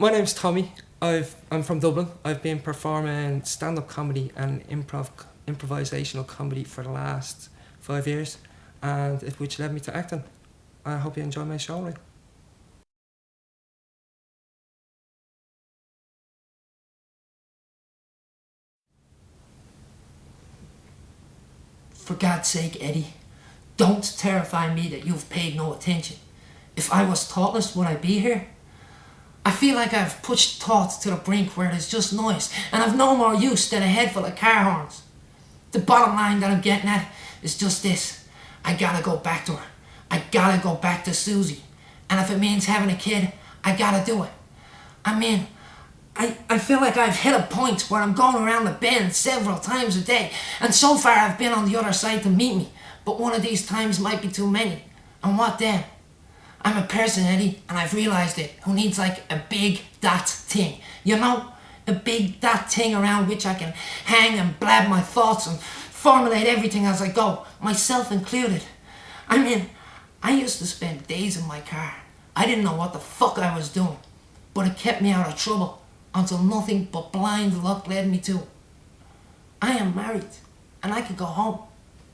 My name's Tommy. I'm from Dublin. I've been performing stand-up comedy and improvisational comedy for the last 5 years, and which led me to acting. I hope you enjoy my show. Right? For God's sake, Eddie, don't terrify me that you've paid no attention. If I was thoughtless, would I be here? I feel like I've pushed thoughts to the brink where there's just noise, and I've no more use than a head full of car horns. The bottom line that I'm getting at is just this. I gotta go back to her. I gotta go back to Susie. And if it means having a kid, I gotta do it. I feel like I've hit a point where I'm going around the bend several times a day, and so far I've been on the other side to meet me, but one of these times might be too many. And what then? I'm a person, Eddie, and I've realised it, who needs like a big that thing. You know? A big that thing around which I can hang and blab my thoughts and formulate everything as I go, myself included. I used to spend days in my car. I didn't know what the fuck I was doing, but it kept me out of trouble until nothing but blind luck led me to. I am married, and I could go home.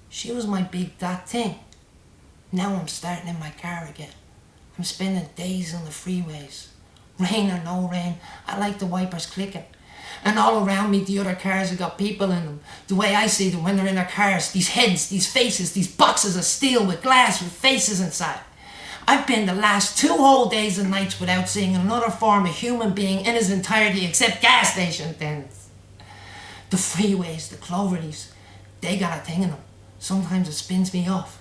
She was my big that thing. Now I'm starting in my car again. I'm spending days on the freeways. Rain or no rain, I like the wipers clicking. And all around me, the other cars have got people in them. The way I see them when they're in their cars, these heads, these faces, these boxes of steel with glass with faces inside. I've been the last 2 whole days and nights without seeing another form of human being in its entirety except gas station attendants. The freeways, the cloverleafs, they got a thing in them. Sometimes it spins me off.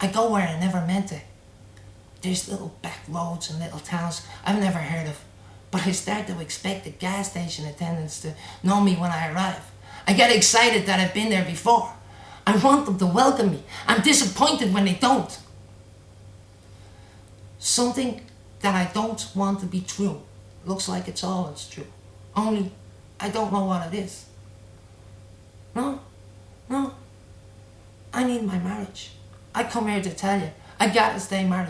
I go where I never meant to. There's little back roads and little towns I've never heard of, but I start to expect the gas station attendants to know me when I arrive. I get excited that I've been there before. I want them to welcome me. I'm disappointed when they don't. Something that I don't want to be true looks like it's all that's true. Only, I don't know what it is. No. I need my marriage. I come here to tell you, I gotta stay married.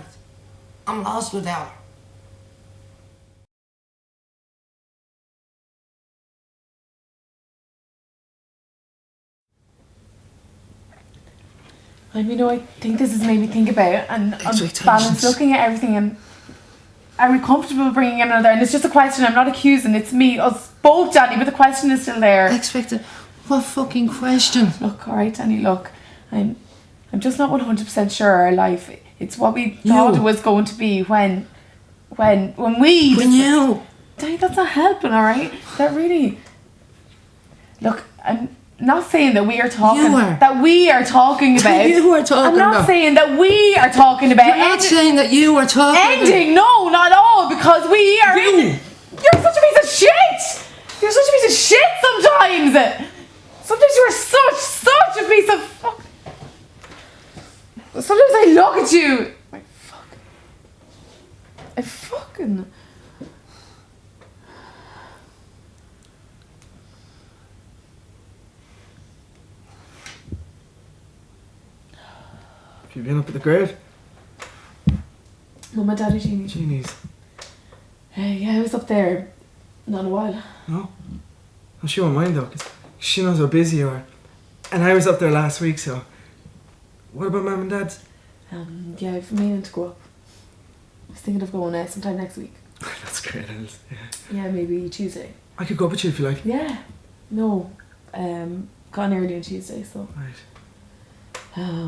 I'm lost without her. I think this has made me think about it, and I'm balanced looking at everything, and are we comfortable bringing in another? And it's just a question, I'm not accusing, it's me, us both, Danny, but the question is still there. Expected. What fucking question? Look, alright, Danny, look, I'm just not 100% sure our life, it's what we thought it was going to be when you... Danny, that's not helping, alright? That really... Look, I'm not saying that we are talking... That we are talking about... You are talking about... I'm not saying that we are talking about... You're not saying that you are talking ending, no, not at all, because we are... You're such a piece of shit! You're such a piece of shit sometimes! Sometimes you are such a piece of fuck... Sometimes I look at you... I fucking... Have you been up at the grave? Mum and Daddy Jeannie. Jeannie's. Yeah, I was up there not a while. No? Oh, she won't mind though, because she knows how busy you are. And I was up there last week, so... What about Mum and Dad's? Yeah, I've been meaning to go up. I was thinking of going sometime next week. That's great, Alice. Yeah, maybe Tuesday. I could go up with you if you like. Yeah. No. Gone early on Tuesday, so... Right.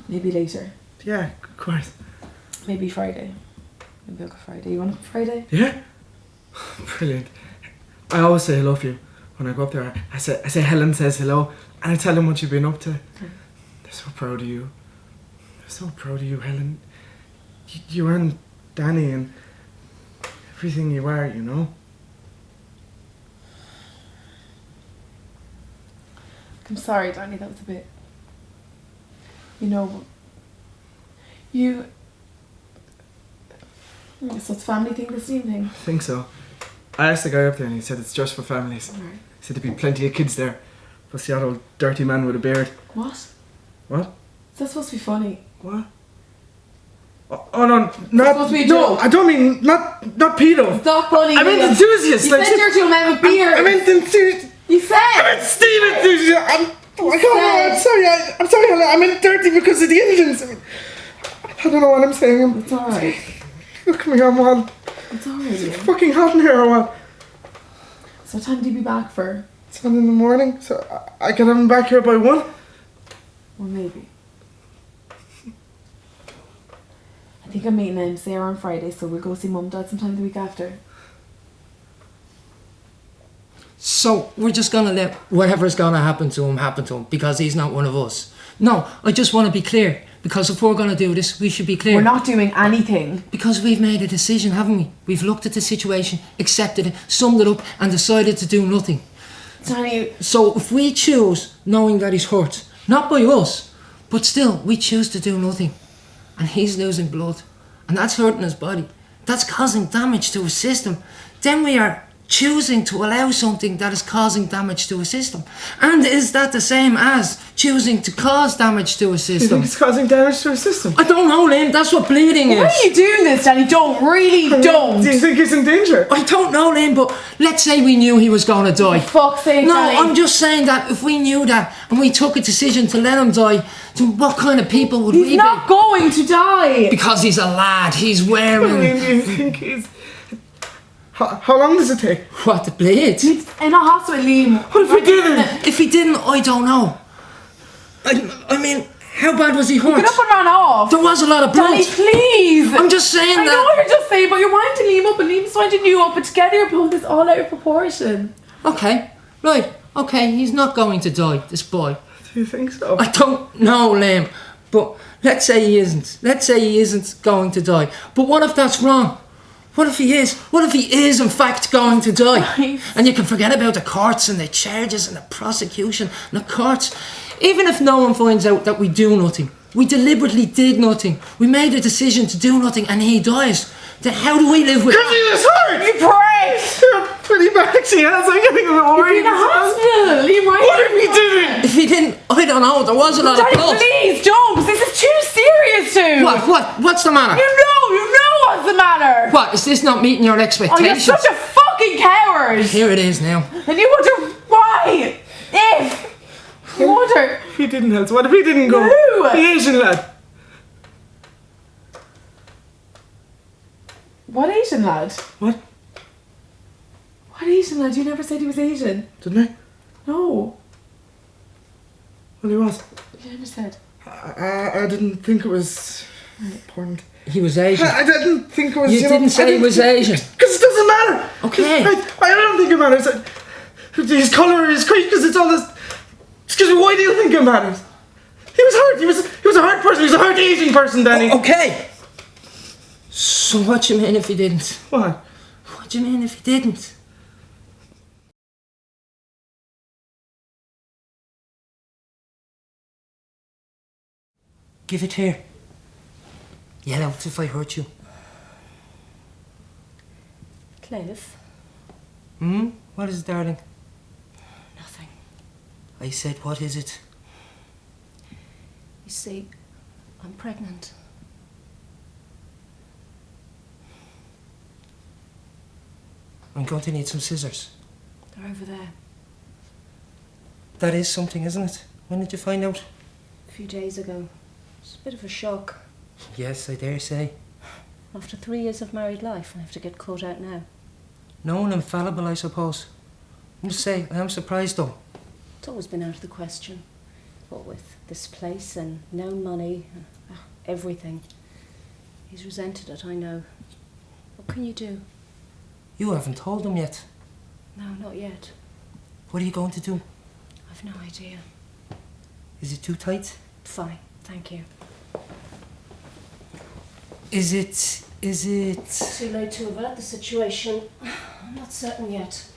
Maybe later. Yeah, of course. Maybe Friday. Maybe I'll go Friday. You want to go Friday? Yeah? Brilliant. I always say hello for you when I go up there. I say Helen says hello, and I tell them what you've been up to. They're so proud of you. They're so proud of you, Helen. You and Danny and everything you are, you know? I'm sorry, Danny, that was a bit... I guess it's a family thing, this evening. I think so. I asked the guy up there and he said it's just for families. Right. He said there'd be plenty of kids there. Plus the old dirty man with a beard. What? What? Is that supposed to be funny? What? Oh no, not supposed to be a no. joke. I don't mean not pedo. Stop funny. I meant enthusiast. You like, said dirty old man with beard. I meant enthusiast. You said. I meant Steve enthusiast. I'm sorry. I'm sorry. I meant dirty because of the engines. I don't know what I'm saying. It's alright. Look at me, I'm on. It's alright. It's fucking hot in here or what? So what time do you be back for? It's 1 in the morning, so I can have him back here by 1. Well, maybe. I think I'm meeting Sarah on Friday, so we'll go see Mum and Dad sometime the week after. So we're just gonna let whatever's gonna happen to him because he's not one of us. No, I just want to be clear, because if we're gonna do this, we should be clear. We're not doing anything. Because we've made a decision, haven't we? We've looked at the situation, accepted it, summed it up, and decided to do nothing. Danny, So if we choose, knowing that he's hurt, not by us, but still, we choose to do nothing, and he's losing blood, and that's hurting his body, that's causing damage to his system, then we are choosing to allow something that is causing damage to a system. And is that the same as choosing to cause damage to a You system? think it's causing damage to his system? I don't know, Lynn, that's what bleeding is. why are you doing this, Danny? Don't. Really don't. Do you think he's in danger? I don't know, Lynn, but let's say we knew he was going to die. For fuck's sake, No, Danny. I'm just saying that if we knew that and we took a decision to let him die, then what kind of people would we He's be? not going to die. Because he's a lad, he's I mean, wearing... do you think he's... How long does it take? What, the bleed? He's in a hospital, Liam. What if he didn't? If he didn't, I don't know. I mean, how bad was he hurt? Get up and run off. There was a lot of blood. Danny, please. I'm just saying I know that... what you're just saying, but you're winding Liam up and Liam's winding you up, and together you're pulling this all out of proportion. Okay, right, okay, he's not going to die, this boy. Do you think so? I don't know, Liam, but let's say he isn't. Let's say he isn't going to die. But what if that's wrong? What if he is? What if he is in fact going to die? Right. And you can forget about the courts and the charges and the prosecution and the courts. Even if no one finds out that we do nothing, we deliberately did nothing, we made a decision to do nothing and he dies, then how do we live with Because he was hurt! You pray. Pretty bad, he has. I'm getting a bit worried. In a hospital, Liam. Right? What if he didn't? If he didn't, I don't know, there was a lot of Danny, blood. please don't. This is too serious, too. What's the matter? You know what's the matter. What, is this not meeting your Oh, you're expectations? such a fucking coward. Here it is now. And you wonder why? If you wonder. If he didn't help, what if he didn't go? Who? The Asian lad. What Asian lad? What? What Asian lad? You never said he was Asian. Didn't I? No. Well, he was. You never said. I didn't think it was important. He was Asian. I didn't think it was. You didn't say he was Asian. Because it doesn't matter. Okay. I don't think it matters. His colour, his creed, because it's all this. Excuse me. Why do you think it matters? He was hurt. He was a hurt person. He was a hurt Asian person, Danny. Okay. So what do you mean if he didn't? What? What do you mean if he didn't? Give it here. Yell out if I hurt you. Cliff? What is it, darling? Nothing. I said, what is it? You see, I'm pregnant. I'm going to need some scissors. They're over there. That is something, isn't it? When did you find out? A few days ago. It's a bit of a shock. Yes, I dare say. After 3 years of married life, I have to get caught out now. No one infallible, I suppose. I must say, I am surprised though. It's always been out of the question. What with this place and no money, everything. He's resented it, I know. What can you do? You haven't told him yet. No, not yet. What are you going to do? I've no idea. Is it too tight? Fine, thank you. Is it... Too late to avert the situation. I'm not certain yet.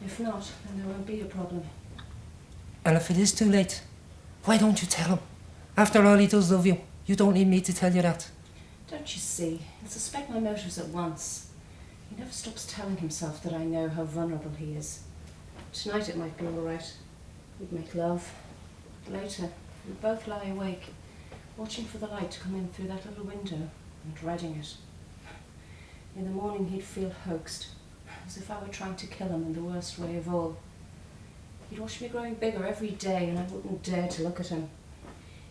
If not, then there won't be a problem. And if it is too late, why don't you tell him? After all, he does love you. You don't need me to tell you that. Don't you see? He'll suspect my motives at once. He never stops telling himself that I know how vulnerable he is. Tonight it might be all right. We'd make love. But later, we'd both lie awake, watching for the light to come in through that little window. and dreading it. In the morning he'd feel hoaxed, as if I were trying to kill him in the worst way of all. He'd watch me growing bigger every day and I wouldn't dare to look at him.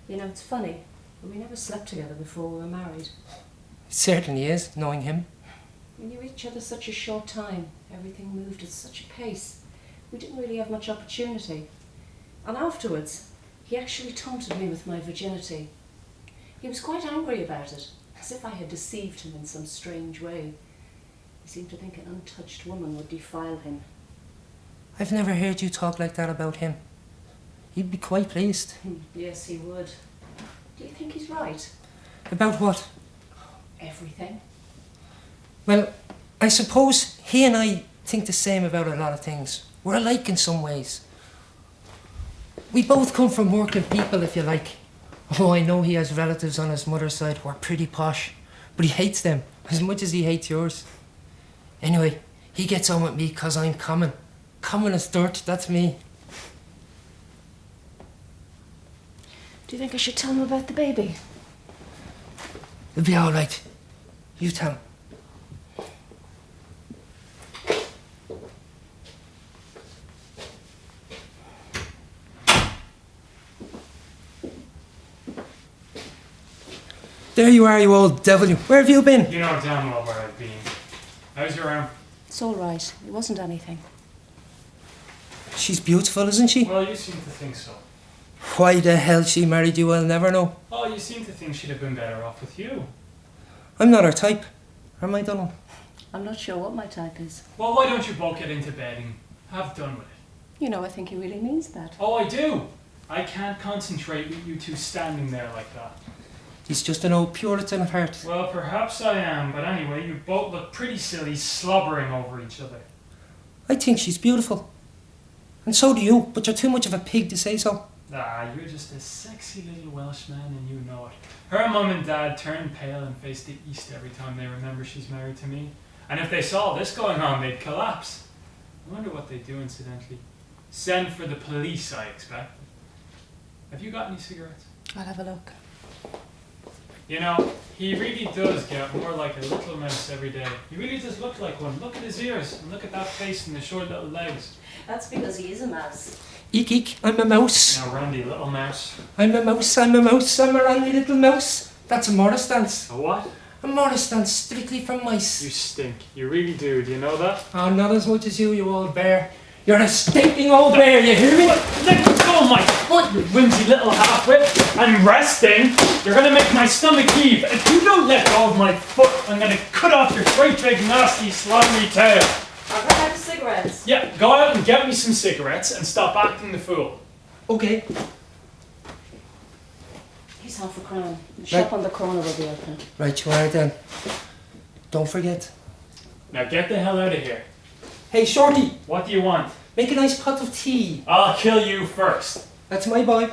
You know, it's funny, but we never slept together before we were married. It certainly is, knowing him. We knew each other such a short time. Everything moved at such a pace. We didn't really have much opportunity. And afterwards, he actually taunted me with my virginity. He was quite angry about it, as if I had deceived him in some strange way. He seemed to think an untouched woman would defile him. I've never heard you talk like that about him. He'd be quite pleased. Yes, he would. Do you think he's right? About what? Everything. Well, I suppose he and I think the same about a lot of things. We're alike in some ways. We both come from working people, if you like. Oh, I know he has relatives on his mother's side who are pretty posh, but he hates them as much as he hates yours. Anyway, he gets on with me because I'm common. Common as dirt, that's me. Do you think I should tell him about the baby? It'll be all right. You tell him. There you are, you old devil. Where have you been? You know damn well where I've been. How's your arm? It's all right. It wasn't anything. She's beautiful, isn't she? Well, you seem to think so. Why the hell she married you, I'll never know. Oh, you seem to think she'd have been better off with you. I'm not her type. Or am I done? I'm not sure what my type is. Well, why don't you both get into bed and have done with it? You know, I think he really means that. Oh, I do. I can't concentrate with you two standing there like that. He's just an old Puritan at heart. Well, perhaps I am, but anyway, you both look pretty silly slobbering over each other. I think she's beautiful. And so do you, but you're too much of a pig to say so. Ah, you're just a sexy little Welshman and you know it. Her mum and dad turn pale and face the east every time they remember she's married to me. And if they saw this going on, they'd collapse. I wonder what they'd do, incidentally. Send for the police, I expect. Have you got any cigarettes? I'll have a look. You know, he really does get more like a little mouse every day. He really does look like one. Look at his ears, and look at that face and the short little legs. That's because he is a mouse. Eek eek, I'm a mouse. Now, Randy, little mouse. I'm a mouse, I'm a mouse, I'm a randy little mouse. That's a Morris dance. A what? A Morris dance strictly for mice. You stink. You really do. Do you know that? Oh, not as much as you old bear. You're a stinking old bear, you hear me? Let go of my foot, you whimsy little half-wit. I'm resting. You're gonna make my stomach heave. If you don't let go of my foot, I'm gonna cut off your great big nasty slimy tail. I'll run out of cigarettes. Yeah, go out and get me some cigarettes and stop acting the fool. Okay. He's half a crown. The shop on the corner will be open. Right, you are then. Don't forget. Now get the hell out of here. Hey, Shorty, What do you want? make a nice pot of tea. I'll kill you first. That's my boy.